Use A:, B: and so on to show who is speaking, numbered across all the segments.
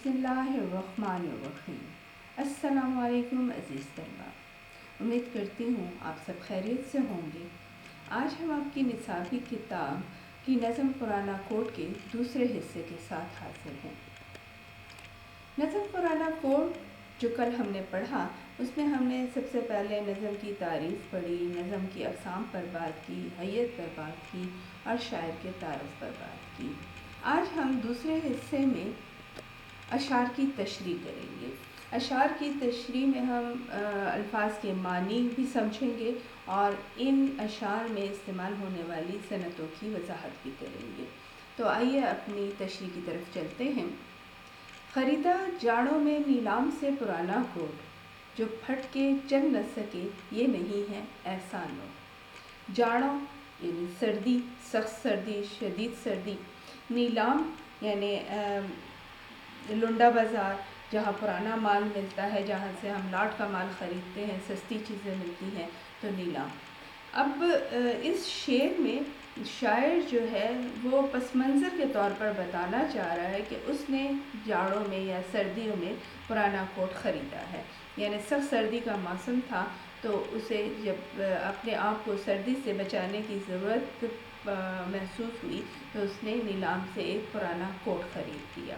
A: بسم اللہ الرحمن الرحیم۔ السلام علیکم عزیز طلبہ، امید کرتی ہوں آپ سب خیریت سے ہوں گے۔ آج ہم آپ کی نصابی کتاب کی نظم پرانا کوٹ کے دوسرے حصے کے ساتھ حاضر ہیں۔ نظم پرانا کوٹ جو کل ہم نے پڑھا، اس میں ہم نے سب سے پہلے نظم کی تعریف پڑھی، نظم کی اقسام پر بات کی، حیت پر بات کی اور شاعر کے تعارف پر بات کی۔ آج ہم دوسرے حصے میں اشعار کی تشریح کریں گے۔ اشعار کی تشریح میں ہم الفاظ کے معنی بھی سمجھیں گے اور ان اشعار میں استعمال ہونے والی صنعتوں کی وضاحت بھی کریں گے۔ تو آئیے اپنی تشریح کی طرف چلتے ہیں۔ خریدا جاڑوں میں نیلام سے پرانا کوٹ، جو پھٹ کے چل نہ سکے یہ نہیں ہے احسان نو۔ جاڑوں یعنی سردی، سخت سردی، شدید سردی۔ نیلام یعنی لنڈا بازار، جہاں پرانا مال ملتا ہے، جہاں سے ہم لاٹ کا مال خریدتے ہیں، سستی چیزیں ملتی ہیں، تو نیلام۔ اب اس شعر میں شاعر جو ہے وہ پس منظر کے طور پر بتانا چاہ رہا ہے کہ اس نے جاڑوں میں یا سردیوں میں پرانا کوٹ خریدا ہے، یعنی سخت سردی کا موسم تھا تو اسے جب اپنے آپ کو سردی سے بچانے کی ضرورت محسوس ہوئی تو اس نے نیلام سے ایک پرانا کوٹ خرید لیا۔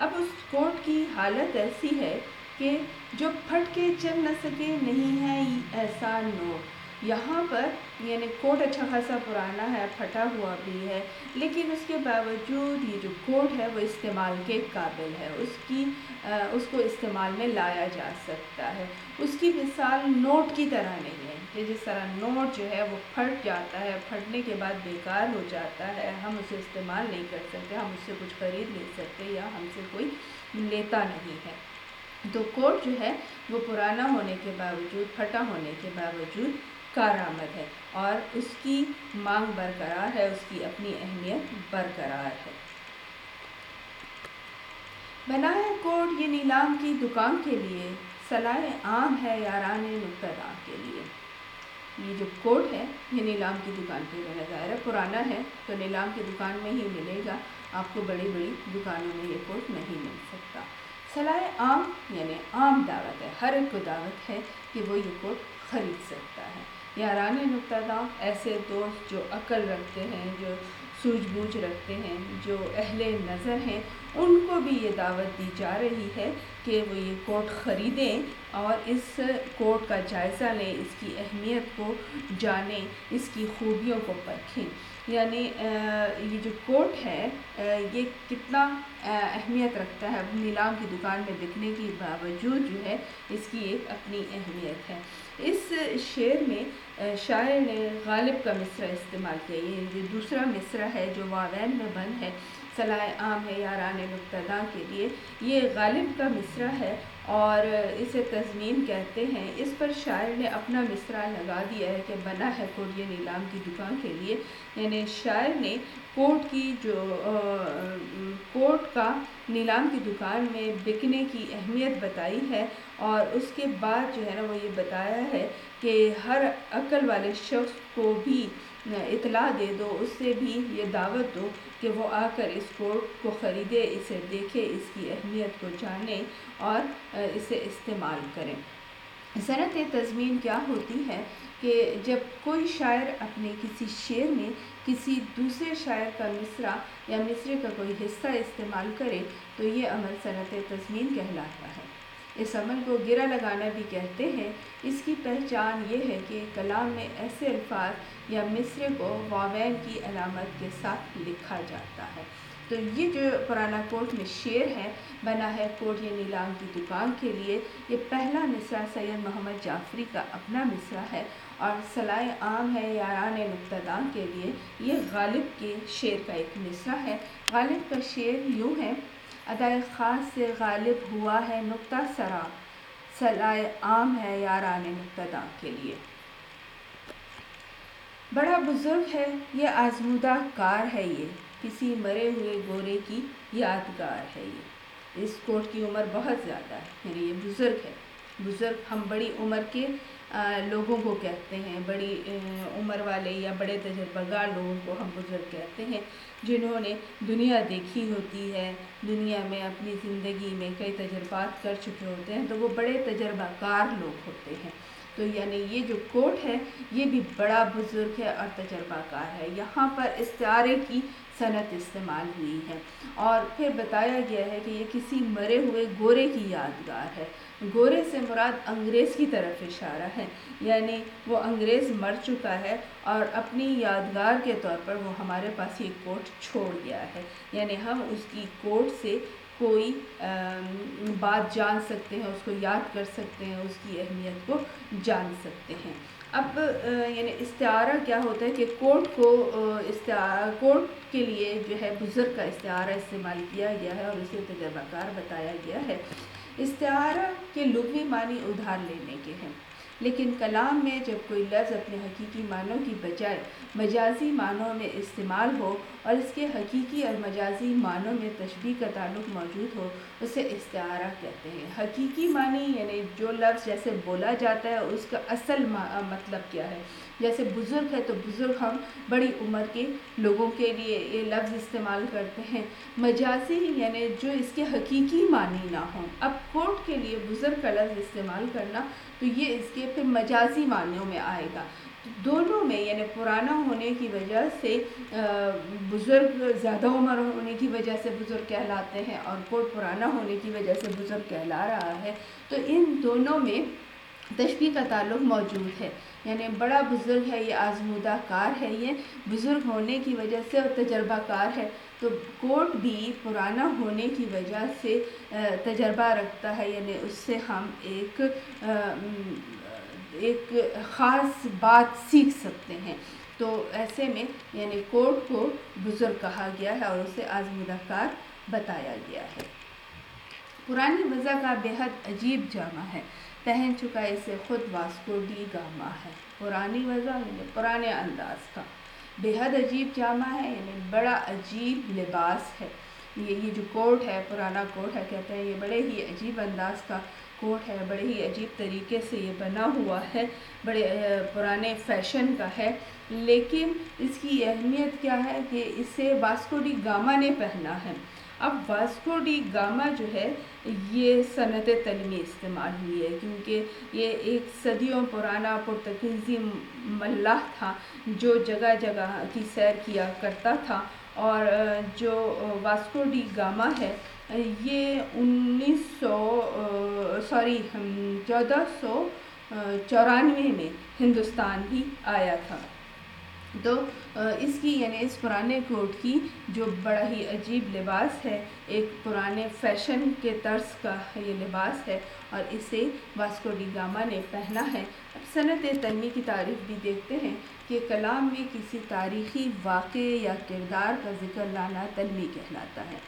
A: اب اس کوٹ کی حالت ایسی ہے کہ جو پھٹ کے چل نہ سکے نہیں ہے احسان نو۔ یہاں پر یعنی کوٹ اچھا خاصا پرانا ہے، پھٹا ہوا بھی ہے، لیکن اس کے باوجود یہ جو کوٹ ہے وہ استعمال کے قابل ہے، اس کو استعمال میں لایا جا سکتا ہے۔ اس کی مثال نوٹ کی طرح نہیں ہے کہ جس طرح نوٹ جو ہے وہ پھٹ جاتا ہے، پھٹنے کے بعد بیکار ہو جاتا ہے، ہم اسے استعمال نہیں کر سکتے، ہم اس سے کچھ خرید نہیں سکتے یا ہم سے کوئی لیتا نہیں ہے۔ تو کوٹ جو ہے وہ پرانا ہونے کے باوجود، پھٹا ہونے کے باوجود کارآمد ہے اور اس کی مانگ برقرار ہے، اس کی اپنی اہمیت برقرار ہے۔ بنا ہے کوٹ یہ نیلام کی دکان کے لیے، صلاح عام ہے یاران نکتہ داں کے لیے۔ یہ جو کوٹ ہے یہ نیلام کی دکان پہ بنا، ظاہر ہے پرانا ہے تو نیلام کی دکان میں ہی ملے گا، آپ کو بڑی بڑی دکانوں میں یہ کوٹ نہیں مل سکتا۔ صلاح عام یعنی عام دعوت ہے، ہر ایک کو دعوت ہے کہ وہ یہ کوٹ خرید سکتا ہے۔ یاران نکتہ داں ایسے دوست جو عقل رکھتے ہیں، جو سوجھ بوجھ رکھتے ہیں، جو اہل نظر ہیں، ان کو بھی یہ دعوت دی جا رہی ہے کہ وہ یہ کوٹ خریدیں اور اس کوٹ کا جائزہ لیں، اس کی اہمیت کو جانیں، اس کی خوبیوں کو پرکھیں۔ یعنی یہ جو کوٹ ہے یہ کتنا اہمیت رکھتا ہے، نیلام کی دکان میں بکنے کے باوجود جو ہے اس کی ایک اپنی اہمیت ہے۔ اس شعر میں شاعر نے غالب کا مصرع استعمال کیا، یہ دوسرا مصرع ہے جو واوین میں بند ہے، صلاح عام ہے یاران نکتہ داں کے لیے، یہ غالب کا مصرع ہے اور اسے تضمین کہتے ہیں۔ اس پر شاعر نے اپنا مصرع لگا دیا ہے کہ بنا ہے کوٹ یہ نیلام کی دکان کے لیے، یعنی شاعر نے کوٹ کا نیلام کی دکان میں بکنے کی اہمیت بتائی ہے اور اس کے بعد جو ہے نا وہ یہ بتایا ہے کہ ہر عقل والے شخص کو بھی اطلاع دے دو، اس سے بھی یہ دعوت دو کہ وہ آ کر اس کوٹ کو خریدے، اسے دیکھے، اس کی اہمیت کو جانے اور اسے استعمال کریں۔ صنعت تضمین کیا ہوتی ہے کہ جب کوئی شاعر اپنے کسی شعر میں کسی دوسرے شاعر کا مصرع یا مصرعے کا کوئی حصہ استعمال کرے تو یہ عمل صنعت تضمین کہلاتا ہے۔ اس عمل کو گرہ لگانا بھی کہتے ہیں۔ اس کی پہچان یہ ہے کہ کلام میں ایسے الفاظ یا مصرعے کو واوین کی علامت کے ساتھ لکھا جاتا ہے۔ تو یہ جو پرانا کوٹ میں شعر ہے، بنا ہے کوٹ یہ نیلام کی دکان کے لیے، یہ پہلا مصرع سید محمد جعفری کا اپنا مصرع ہے اور صلاح عام ہے یاران نکتہ داں کے لیے یہ غالب کے شعر کا ایک مصرع ہے۔ غالب کا شعر یوں ہے: ادائے خاص سے غالب ہوا ہے نکتہ سرا، صلاح عام ہے یاران نکتہ داں کے لیے۔ بڑا بزرگ ہے یہ آزمودہ کار ہے، یہ کسی مرے ہوئے گورے کی یادگار ہے۔ یہ اس کوٹ کی عمر بہت زیادہ ہے، یعنی یہ بزرگ ہے، بزرگ ہم بڑی عمر کے لوگوں کو کہتے ہیں، بڑی عمر والے یا بڑے تجربہ کار لوگوں کو ہم بزرگ کہتے ہیں، جنہوں نے دنیا دیکھی ہوتی ہے، دنیا میں اپنی زندگی میں کئی تجربات کر چکے ہوتے ہیں، تو وہ بڑے تجربہ کار لوگ ہوتے ہیں۔ تو یعنی یہ جو کوٹ ہے یہ بھی بڑا بزرگ ہے اور تجربہ کار ہے۔ یہاں پر استعارے کی صنعت استعمال ہوئی ہے، اور پھر بتایا گیا ہے کہ یہ کسی مرے ہوئے گورے کی یادگار ہے۔ گورے سے مراد انگریز کی طرف اشارہ ہے، یعنی وہ انگریز مر چکا ہے اور اپنی یادگار کے طور پر وہ ہمارے پاس یہ کوٹ چھوڑ گیا ہے، یعنی ہم اس کی کوٹ سے کوئی بات جان سکتے ہیں، اس کو یاد کر سکتے ہیں، اس کی اہمیت کو جان سکتے ہیں۔ اب یعنی استعارہ کیا ہوتا ہے کہ کوٹ کے لیے جو ہے بزرگ کا استعارہ استعمال کیا گیا ہے اور اسے تجربہ کار بتایا گیا ہے۔ استعارہ کے لغوی معنی ادھار لینے کے ہیں، لیکن کلام میں جب کوئی لفظ اپنے حقیقی معنوں کی بجائے مجازی معنوں میں استعمال ہو اور اس کے حقیقی اور مجازی معنوں میں تشبیہ کا تعلق موجود ہو، اسے استعارہ کہتے ہیں۔ حقیقی معنی یعنی جو لفظ جیسے بولا جاتا ہے اس کا اصل مطلب کیا ہے، جیسے بزرگ ہے تو بزرگ ہم بڑی عمر کے لوگوں کے لیے یہ لفظ استعمال کرتے ہیں۔ مجازی یعنی جو اس کے حقیقی معنی نہ ہوں۔ اب کوٹ کے لیے بزرگ کا لفظ استعمال کرنا تو یہ اس کے پھر مجازی معنیوں میں آئے گا۔ دونوں میں یعنی پرانا ہونے کی وجہ سے بزرگ زیادہ عمر ہونے کی وجہ سے بزرگ کہلاتے ہیں اور کوٹ پرانا ہونے کی وجہ سے بزرگ کہلا رہا ہے، تو ان دونوں میں تشبیہ کا تعلق موجود ہے، یعنی بڑا بزرگ ہے، یہ آزمودہ کار ہے، یہ بزرگ ہونے کی وجہ سے اور تجربہ کار ہے، تو کوٹ بھی پرانا ہونے کی وجہ سے تجربہ رکھتا ہے، یعنی اس سے ہم ایک خاص بات سیکھ سکتے ہیں۔ تو ایسے میں یعنی کوٹ کو بزرگ کہا گیا ہے اور اسے آزمودہ کار بتایا گیا ہے۔ پرانی وضع کا بے حد عجیب جامہ ہے، پہن چکا اسے خود واسکو ڈی گاما ہے۔ پرانی وضع یعنی پرانے انداز کا، بے حد عجیب جامہ ہے یعنی بڑا عجیب لباس ہے۔ یہ جو کوٹ ہے، پرانا کوٹ ہے، کہتے ہیں یہ بڑے ہی عجیب انداز کا کوٹ ہے، بڑے ہی عجیب طریقے سے یہ بنا ہوا ہے، بڑے پرانے فیشن کا ہے، لیکن اس کی اہمیت کیا ہے کہ اسے واسکو ڈی گاما نے پہنا ہے۔ اب واسکو ڈی گاما جو ہے یہ صنعت تعلیمی استعمال ہوئی ہے، کیونکہ یہ ایک صدیوں پرانا پرتگیزی ملاح تھا جو جگہ جگہ کی سیر کیا کرتا تھا، اور جو واسکو ڈی گاما ہے یہ 1494 میں ہندوستان ہی آیا تھا۔ تو اس کی یعنی اس پرانے کوٹ کی جو بڑا ہی عجیب لباس ہے، ایک پرانے فیشن کے طرز کا یہ لباس ہے اور اسے واسکو ڈی گاما نے پہنا ہے۔ اب صنعت تلمی کی تعریف بھی دیکھتے ہیں کہ کلام میں کسی تاریخی واقعے یا کردار کا ذکر لانا تلمی کہلاتا ہے۔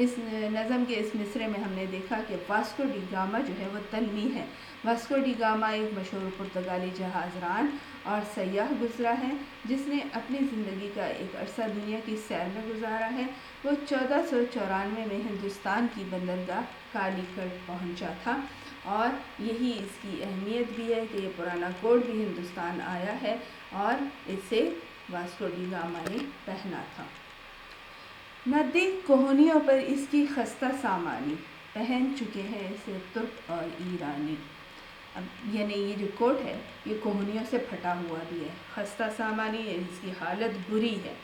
A: اس نظم کے اس مصرعے میں ہم نے دیکھا کہ واسکو ڈی گاما جو ہے وہ تلمی ہے۔ واسکو ڈی گاما ایک مشہور پرتگالی جہاز ران اور سیاح گزرا ہے جس نے اپنی زندگی کا ایک عرصہ دنیا کی سیر میں گزارا ہے۔ وہ 1494 میں ہندوستان کی بندرگاہ کالی کٹ پہنچا تھا، اور یہی اس کی اہمیت بھی ہے کہ یہ پرانا کوٹ بھی ہندوستان آیا ہے اور اسے واسکو ڈی گاما نے پہنا تھا۔ ندی کوہنیوں پر اس کی خستہ سامانی، پہن چکے ہیں اسے ترک اور ایرانی۔ اب یعنی یہ جو کوٹ ہے یہ کوہنیوں سے پھٹا ہوا بھی ہے، خستہ سامانی ہے، اس کی حالت بری ہے۔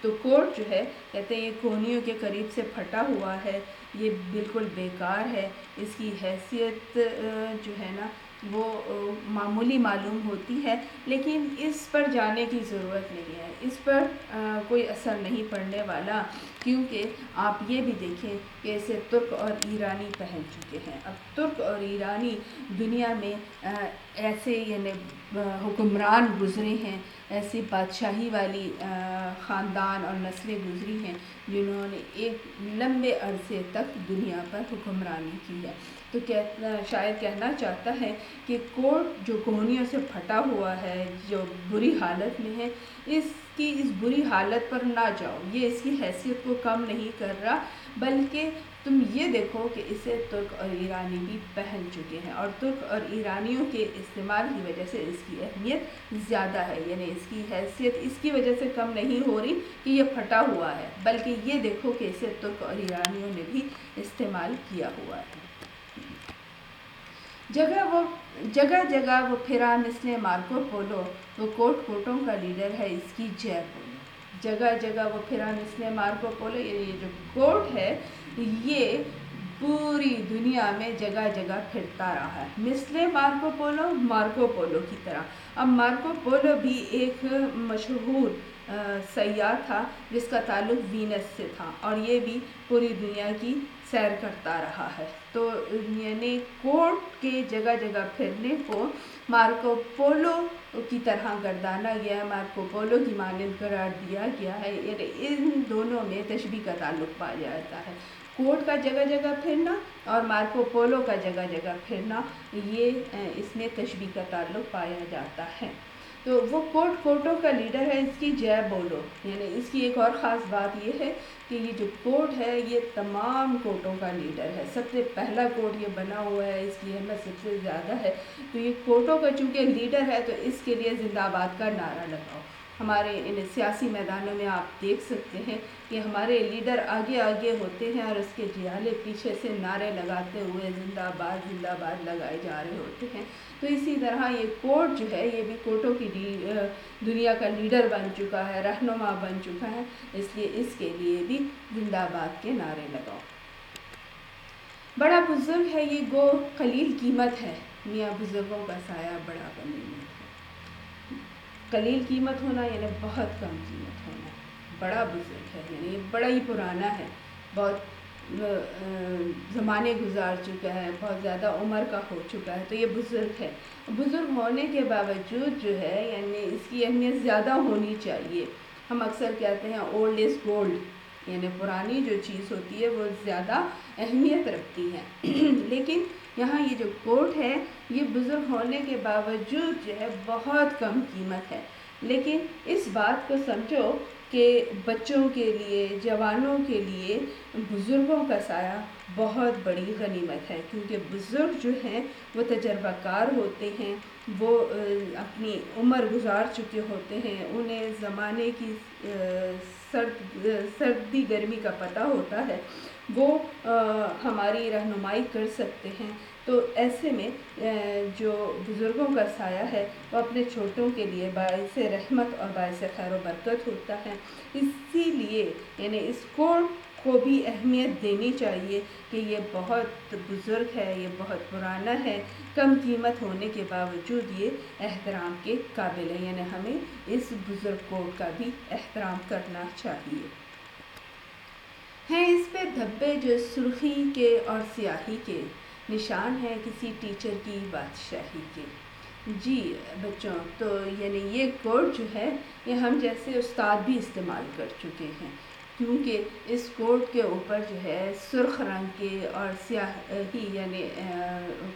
A: تو کوٹ جو ہے کہتے ہیں یہ کوہنیوں کے قریب سے پھٹا ہوا ہے، یہ بالکل بیکار ہے، اس کی حیثیت جو ہے نا وہ معمولی معلوم ہوتی ہے، لیکن اس پر جانے کی ضرورت نہیں ہے، اس پر کوئی اثر نہیں پڑنے والا، کیونکہ آپ یہ بھی دیکھیں کہ اسے ترک اور ایرانی پہن چکے ہیں۔ اب ترک اور ایرانی دنیا میں ایسے یعنی حکمران گزرے ہیں، ایسی بادشاہی والی خاندان اور نسلیں گزری ہیں جنہوں نے ایک لمبے عرصے تک دنیا پر حکمرانی کی ہے۔ تو شاید کہنا چاہتا ہے کہ کوٹ جو کوہنیوں سے پھٹا ہوا ہے، جو بری حالت میں ہے، اس کی اس بری حالت پر نہ جاؤ، یہ اس کی حیثیت کو کم نہیں کر رہا، بلکہ تم یہ دیکھو کہ اسے ترک اور ایرانی بھی پہن چکے ہیں، اور ترک اور ایرانیوں کے استعمال کی وجہ سے اس کی اہمیت زیادہ ہے، یعنی اس کی حیثیت اس کی وجہ سے کم نہیں ہو رہی کہ یہ پھٹا ہوا ہے، بلکہ یہ دیکھو کہ اسے ترک اور ایرانیوں نے بھی استعمال کیا ہوا ہے۔ جگہ جگہ وہ پھرا مثل مارکو پولو، وہ کوٹ کوٹوں کا لیڈر ہے، اس کی جے بولو۔ جگہ جگہ وہ پھرا مثل مارکو پولو، یعنی یہ جو کوٹ ہے یہ پوری دنیا میں جگہ جگہ پھرتا رہا ہے، مثل مارکو پولو کی طرح۔ اب مارکو پولو بھی ایک مشہور سیاح تھا جس کا تعلق وینس سے تھا، اور یہ بھی پوری دنیا کی سیر کرتا رہا ہے، تو یعنی کوٹ کے جگہ جگہ پھرنے کو مارکو پولو کی طرح گردانا گیا ہے، مارکو پولو کی مانند قرار دیا گیا ہے، یعنی ان دونوں میں تشبیہ کا تعلق پایا جاتا ہے۔ کوٹ کا جگہ جگہ پھرنا اور مارکو پولو کا جگہ جگہ پھرنا، یہ اس میں تشبیہ کا تعلق پایا جاتا ہے۔ تو وہ کوٹ کوٹوں کا لیڈر ہے، اس کی جے بولو، یعنی اس کی ایک اور خاص بات یہ ہے کہ یہ جو کوٹ ہے یہ تمام کوٹوں کا لیڈر ہے، سب سے پہلا کوٹ یہ بنا ہوا ہے، اس کی اہمیت سب سے زیادہ ہے، تو یہ کوٹوں کا چونکہ لیڈر ہے تو اس کے لیے زندہ باد کا نعرہ لگاؤ۔ ہمارے ان سیاسی میدانوں میں آپ دیکھ سکتے ہیں کہ ہمارے لیڈر آگے آگے ہوتے ہیں اور اس کے جیالے پیچھے سے نعرے لگاتے ہوئے زندہ باد لگائے جا رہے ہوتے ہیں، تو اسی طرح یہ کوٹ جو ہے یہ بھی کوٹوں کی دنیا کا لیڈر بن چکا ہے، رہنما بن چکا ہے، اس لیے اس کے لیے بھی زندہ باد کے نعرے لگاؤ۔ بڑا بزرگ ہے یہ گو قلیل قیمت ہے، میاں بزرگوں کا سایہ بڑا غنیمت ہے۔ قلیل قیمت ہونا یعنی بہت کم قیمت ہونا، بڑا بزرگ ہے یعنی یہ بڑا ہی پرانا ہے، بہت زمانے گزار چکا ہے، بہت زیادہ عمر کا ہو چکا ہے، تو یہ بزرگ ہے۔ بزرگ ہونے کے باوجود جو ہے یعنی اس کی اہمیت زیادہ ہونی چاہیے۔ ہم اکثر کہتے ہیں اولڈ از گولڈ، یعنی پرانی جو چیز ہوتی ہے وہ زیادہ اہمیت رکھتی ہے، لیکن یہاں یہ جو کوٹ ہے یہ بزرگ ہونے کے باوجود جو ہے بہت کم قیمت ہے، لیکن اس بات کو سمجھو کہ بچوں کے لیے، جوانوں کے لیے بزرگوں کا سایہ بہت بڑی غنیمت ہے، کیونکہ بزرگ جو ہیں وہ تجربہ کار ہوتے ہیں، وہ اپنی عمر گزار چکے ہوتے ہیں، انہیں زمانے کی سردی گرمی کا پتہ ہوتا ہے، وہ ہماری رہنمائی کر سکتے ہیں، تو ایسے میں جو بزرگوں کا سایہ ہے وہ اپنے چھوٹوں کے لیے باعث رحمت اور باعث خیر و برکت ہوتا ہے، اسی لیے یعنی اس کوٹ کو بھی اہمیت دینی چاہیے کہ یہ بہت بزرگ ہے، یہ بہت پرانا ہے، کم قیمت ہونے کے باوجود یہ احترام کے قابل ہے، یعنی ہمیں اس بزرگ کوٹ کا بھی احترام کرنا چاہیے۔ ہیں اس پہ دھبے جو سرخی کے اور سیاہی کے، نشان ہے کسی ٹیچر کی بادشاہی کے۔ جی بچوں، تو یعنی یہ کوٹ جو ہے یہ ہم جیسے استاد بھی استعمال کر چکے ہیں، کیونکہ اس کوٹ کے اوپر جو ہے سرخ رنگ کے اور سیاہی یعنی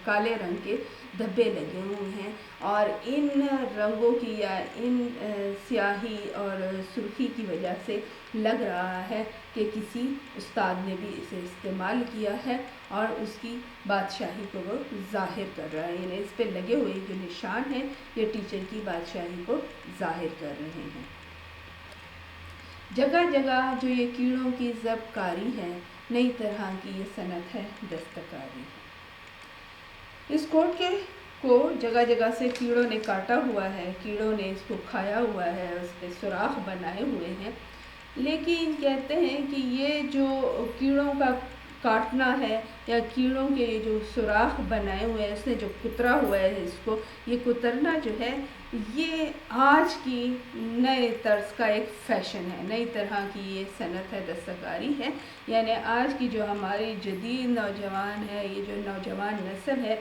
A: کالے رنگ کے دھبے لگے ہوئے ہیں، اور ان رنگوں کی یا ان سیاہی اور سرخی کی وجہ سے لگ رہا ہے کہ کسی استاد نے بھی اسے استعمال کیا ہے اور اس کی بادشاہی کو وہ ظاہر کر رہا ہے، یعنی اس پہ لگے ہوئے جو نشان ہیں یہ ٹیچر کی بادشاہی کو ظاہر کر رہے ہیں۔ جگہ جگہ جو یہ کیڑوں کی ضبط کاری ہے، نئی طرح کی یہ صنعت ہے دستکاری ہے۔ اس کوٹ کو جگہ جگہ سے کیڑوں نے کاٹا ہوا ہے، کیڑوں نے اس کو کھایا ہوا ہے، اس پہ سوراخ بنائے ہوئے ہیں، لیکن کہتے ہیں کہ یہ جو کیڑوں کا کاٹنا ہے یا کیڑوں کے جو سوراخ بنائے ہوئے ہیں، اس نے جو کترا ہوا ہے اس کو، یہ کترنا جو ہے یہ آج کی نئے طرز کا ایک فیشن ہے، نئی طرح کی یہ صنعت ہے، دستکاری ہے، یعنی آج کی جو ہماری جدید نوجوان ہے، یہ جو نوجوان نسل ہے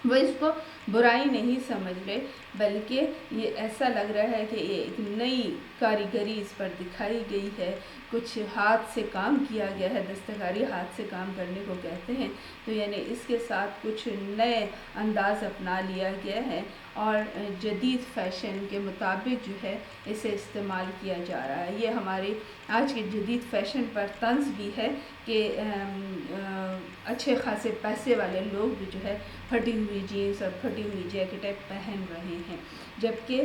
A: وہ اس کو برائی نہیں سمجھ رہے، بلکہ یہ ایسا لگ رہا ہے کہ یہ ایک نئی کاریگری اس پر دکھائی گئی ہے کچھ ہاتھ سے کام کیا گیا ہے، دستکاری ہاتھ سے کام کرنے کو کہتے ہیں، تو یعنی اس کے ساتھ کچھ نئے انداز اپنا لیا گیا ہے اور جدید فیشن کے مطابق جو ہے اسے استعمال کیا جا رہا ہے۔ یہ ہماری آج کے جدید فیشن پر طنز بھی ہے کہ اچھے خاصے پیسے والے لوگ بھی جو ہے پھٹی ہوئی جینس اور پھٹی ہوئی جیکٹیں پہن رہے ہیں، جبکہ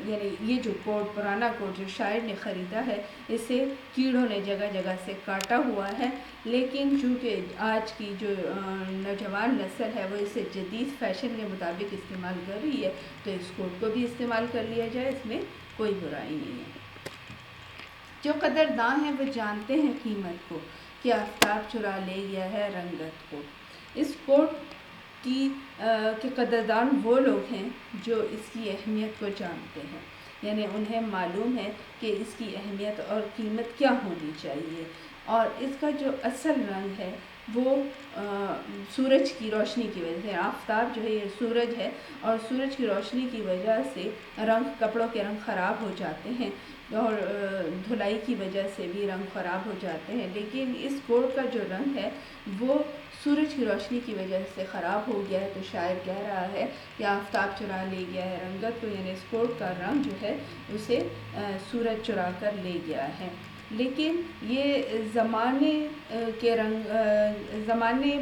A: یعنی یہ جو کوٹ، پرانا کوٹ جو شاعر نے خریدا ہے، اسے کیڑوں نے جگہ جگہ سے کاٹا ہوا ہے، لیکن چونکہ آج کی جو نوجوان نسل ہے وہ اسے جدید فیشن کے مطابق استعمال کر رہی ہے، تو اس کوٹ کو بھی استعمال کر لیا جائے، اس میں کوئی برائی نہیں ہے۔ جو قدرداں ہیں وہ جانتے ہیں قیمت کو کہ آفتاب چرا لے گیا ہے رنگت کو۔ اس کوٹ کے قدردان وہ لوگ ہیں جو اس کی اہمیت کو جانتے ہیں، یعنی انہیں معلوم ہے کہ اس کی اہمیت اور قیمت کیا ہونی چاہیے، اور اس کا جو اصل رنگ ہے وہ سورج کی روشنی کی وجہ سے، آفتاب جو ہے یہ سورج ہے، اور سورج کی روشنی کی وجہ سے کپڑوں کے رنگ خراب ہو جاتے ہیں اور دھلائی کی وجہ سے بھی رنگ خراب ہو جاتے ہیں، لیکن اس کوٹ کا جو رنگ ہے وہ سورج کی روشنی کی وجہ سے خراب ہو گیا ہے، تو شاعر کہہ رہا ہے کہ آفتاب چرا لے گیا ہے رنگت کو، یعنی اس کوٹ کا رنگ جو ہے اسے سورج چرا کر لے گیا ہے۔ لیکن یہ زمانے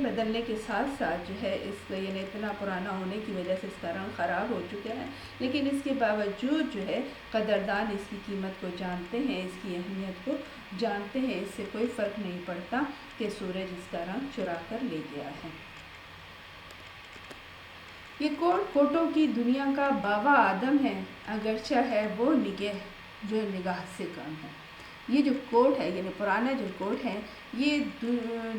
A: بدلنے کے ساتھ ساتھ جو ہے اس یعنی اتنا پرانا ہونے کی وجہ سے اس کا رنگ خراب ہو چکا ہے، لیکن اس کے باوجود جو ہے قدردان اس کی قیمت کو جانتے ہیں، اس کی اہمیت کو جانتے ہیں، اس سے کوئی فرق نہیں پڑتا کہ سورج اس کا رنگ چرا کر لے گیا ہے۔ یہ کوٹ کوٹوں کی دنیا کا بابا آدم ہے، اگرچہ ہے وہ نگہ جو نگاہ سے کم ہے۔ یہ جو کوٹ ہے یعنی پرانا جو کوٹ ہے یہ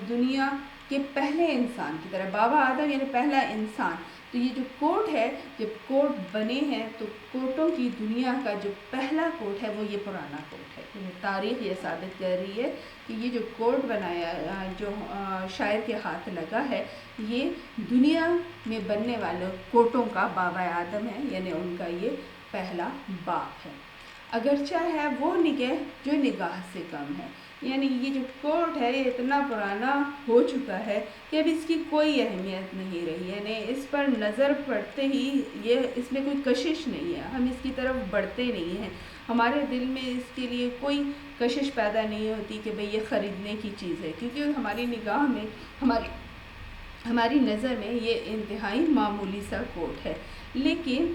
A: دنیا کے پہلے انسان کی طرح، بابا آدم یعنی پہلا انسان، تو یہ جو کوٹ ہے، جب کوٹ بنے ہیں تو کوٹوں کی دنیا کا جو پہلا کوٹ ہے وہ یہ پرانا کوٹ ہے۔ تاریخ یہ ثابت کر رہی ہے کہ یہ جو کوٹ بنایا جو شاعر کے ہاتھ لگا ہے یہ دنیا میں بننے والے کوٹوں کا بابا آدم ہے، یعنی ان کا یہ پہلا باپ ہے۔ اگرچہ ہے وہ نگہ جو نگاہ سے کم ہے، یعنی یہ جو کوٹ ہے یہ اتنا پرانا ہو چکا ہے کہ اب اس کی کوئی اہمیت نہیں رہی، یعنی اس پر نظر پڑتے ہی اس میں کوئی کشش نہیں ہے، ہم اس کی طرف بڑھتے نہیں ہیں، ہمارے دل میں اس کے لیے کوئی کشش پیدا نہیں ہوتی کہ بھئی یہ خریدنے کی چیز ہے، کیونکہ ہماری نگاہ میں ہماری نظر میں یہ انتہائی معمولی سا کوٹ ہے۔ لیکن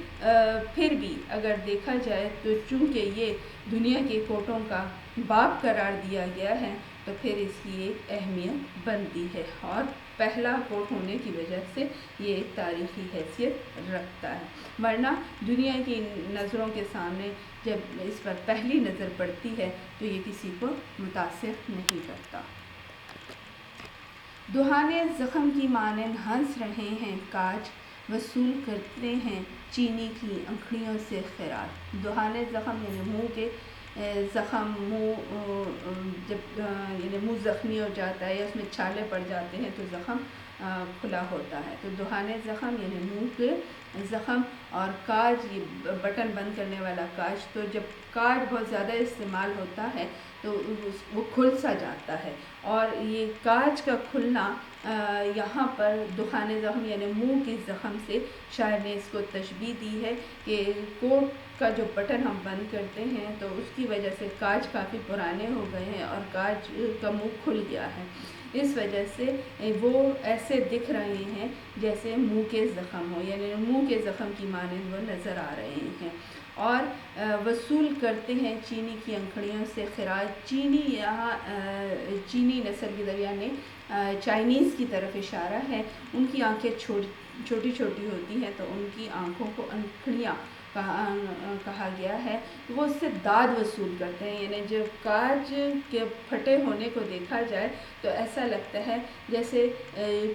A: پھر بھی اگر دیکھا جائے تو چونکہ یہ دنیا کے کوٹوں کا باپ قرار دیا گیا ہے تو پھر اس کی ایک اہمیت بنتی ہے، اور پہلا کوٹ ہونے کی وجہ سے یہ ایک تاریخی حیثیت رکھتا ہے، ورنہ دنیا کی نظروں کے سامنے جب اس پر پہلی نظر پڑتی ہے تو یہ کسی کو متاثر نہیں کرتا۔ دہانے زخم کی مانند ہنس رہے ہیں کاج، وصول کرتے ہیں چینی کی انکھڑیوں سے خراج۔ دہانے زخم یعنی منہ کے زخم، جب یعنی منہ زخمی ہو جاتا ہے یا اس میں چھالے پڑ جاتے ہیں تو زخم کھلا ہوتا ہے، تو دہانے زخم یعنی منہ کے زخم، اور کاج یہ بٹن بند کرنے والا کاج، تو جب کاج بہت زیادہ استعمال ہوتا ہے تو وہ کھل سا جاتا ہے، اور یہ کاج کا کھلنا یہاں پر دہانے زخم یعنی منہ کے زخم سے شاعر نے اس کو تشبیہ دی ہے کہ کوٹ کا جو بٹن ہم بند کرتے ہیں تو اس کی وجہ سے کاج کافی پرانے ہو گئے ہیں اور کاج کا منہ کھل گیا ہے، اس وجہ سے وہ ایسے دکھ رہے ہیں جیسے منہ کے زخم ہو، یعنی منہ کے زخم کی مانند وہ نظر آ رہے ہیں۔ اور وصول کرتے ہیں چینی کی انکھڑیوں سے خراج، چینی یہاں چینی نسل کی طرف یعنی چائنیز کی طرف اشارہ ہے، ان کی آنکھیں چھوٹی چھوٹی ہوتی ہیں تو ان کی آنکھوں کو انکھڑیاں کہا گیا ہے، وہ اس سے داد وصول کرتے ہیں، یعنی جب کاج کے پھٹے ہونے کو دیکھا جائے تو ایسا لگتا ہے جیسے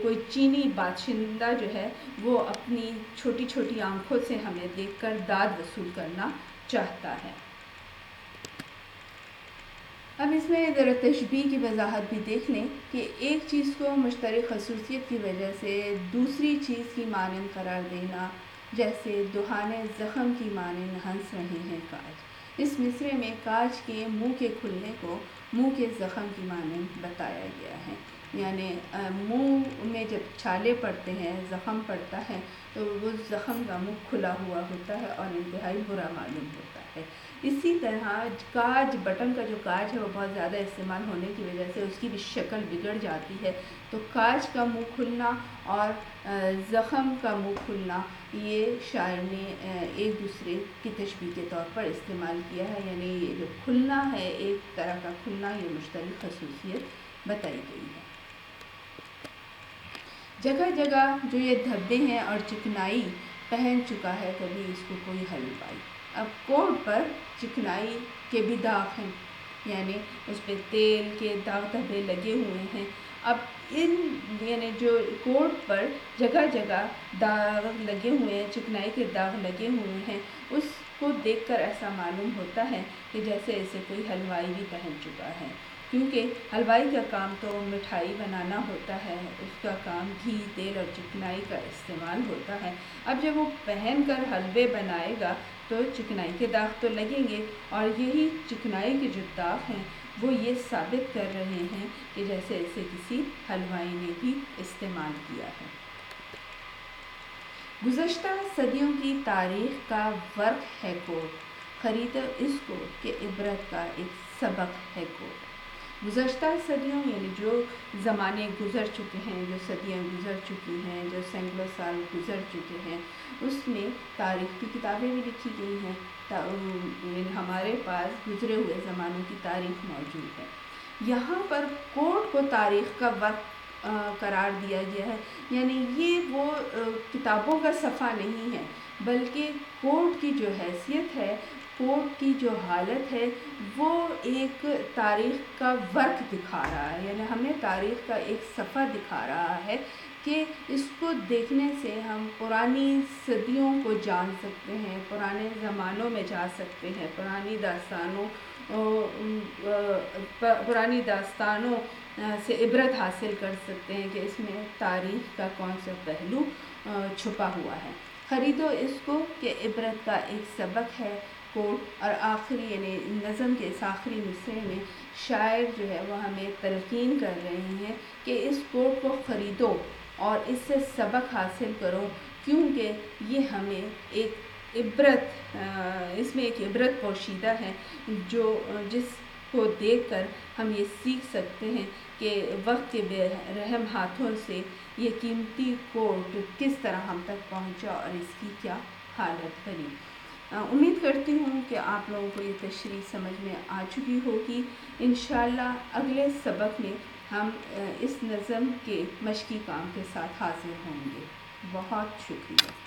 A: کوئی چینی باشندہ جو ہے وہ اپنی چھوٹی چھوٹی آنکھوں سے ہمیں دیکھ کر داد وصول کرنا چاہتا ہے۔ اب اس میں ذرا تشبیہ کی وضاحت بھی دیکھ لیں کہ ایک چیز کو مشترک خصوصیت کی وجہ سے دوسری چیز کی مانند قرار دینا، جیسے دہانے زخم کی مانند ہنس رہے ہیں کاج۔ اس مصرعے میں کاج کے منہ کے کھلنے کو منہ کے زخم کی مانند بتایا گیا ہے، یعنی منہ میں جب چھالے پڑتے ہیں، زخم پڑتا ہے تو وہ زخم کا منہ کھلا ہوا ہوتا ہے اور انتہائی برا معلوم ہوتا ہے۔ اسی طرح کاج، بٹن کا جو کاج ہے وہ بہت زیادہ استعمال ہونے کی وجہ سے اس کی بھی شکل بگڑ جاتی ہے، تو کاج کا منہ کھلنا اور زخم کا منہ کھلنا یہ شاعر نے ایک دوسرے کی تشبیہ کے طور پر استعمال کیا ہے، یعنی یہ جو کھلنا ہے، ایک طرح کا کھلنا، یہ مشترک خصوصیت بتائی گئی ہے۔ جگہ جگہ جو یہ دھبے ہیں اور چکنائی پہن چکا ہے کبھی اس کو کوئی حلوائی۔ اب کوٹ پر چکنائی کے بھی داغ ہیں، یعنی اس پہ تیل کے داغ دھبے لگے ہوئے ہیں۔ اب یعنی جو کوٹ پر جگہ جگہ داغ لگے ہوئے ہیں، چکنائی کے داغ لگے ہوئے ہیں، اس کو دیکھ کر ایسا معلوم ہوتا ہے کہ جیسے اسے کوئی حلوائی بھی پہن چکا ہے، کیونکہ حلوائی کا کام تو مٹھائی بنانا ہوتا ہے، اس کا کام گھی، تیل اور چکنائی کا استعمال ہوتا ہے۔ اب جب وہ پہن کر حلوے بنائے گا تو چکنائی کے داغ تو لگیں گے، اور یہی چکنائی کے جو داغ ہیں وہ یہ ثابت کر رہے ہیں کہ جیسے اسے کسی حلوائی نے بھی استعمال کیا ہے۔ گزشتہ صدیوں کی تاریخ کا ورق ہے کوٹ، خریدو اس کو کہ عبرت کا ایک سبق ہے کوٹ۔ گزشتہ صدیوں یعنی جو زمانے گزر چکے ہیں، جو صدیاں گزر چکی ہیں، جو سینکڑوں سال گزر چکے ہیں، اس میں تاریخ کی کتابیں بھی لکھی گئی ہیں، ہمارے پاس گزرے ہوئے زمانوں کی تاریخ موجود ہے۔ یہاں پر کوٹ کو تاریخ کا وقت قرار دیا گیا ہے، یعنی یہ وہ کتابوں کا صفحہ نہیں ہے، بلکہ کوٹ کی جو حیثیت ہے، کوٹ کی جو حالت ہے، وہ ایک تاریخ کا ورق دکھا رہا ہے، یعنی ہمیں تاریخ کا ایک صفحہ دکھا رہا ہے کہ اس کو دیکھنے سے ہم پرانی صدیوں کو جان سکتے ہیں، پرانے زمانوں میں جا سکتے ہیں، پرانی داستانوں سے عبرت حاصل کر سکتے ہیں کہ اس میں تاریخ کا کون سا پہلو چھپا ہوا ہے۔ خریدو اس کو کہ عبرت کا ایک سبق ہے کوٹ۔ اور آخری یعنی نظم کے اس آخری مصرعے میں شاعر جو ہے وہ ہمیں تلقین کر رہے ہیں کہ اس کوٹ کو خریدو اور اس سے سبق حاصل کرو، کیونکہ یہ ہمیں ایک عبرت، اس میں ایک عبرت پوشیدہ ہے جس کو دیکھ کر ہم یہ سیکھ سکتے ہیں کہ وقت کے بے رحم ہاتھوں سے یہ قیمتی کوٹ کس طرح ہم تک پہنچا اور اس کی کیا حالت بنی۔ امید کرتی ہوں کہ آپ لوگوں کو یہ تشریح سمجھ میں آ چکی ہوگی۔ انشاءاللہ اگلے سبق میں ہم اس نظم کے مشقی کام کے ساتھ حاضر ہوں گے۔ بہت شکریہ۔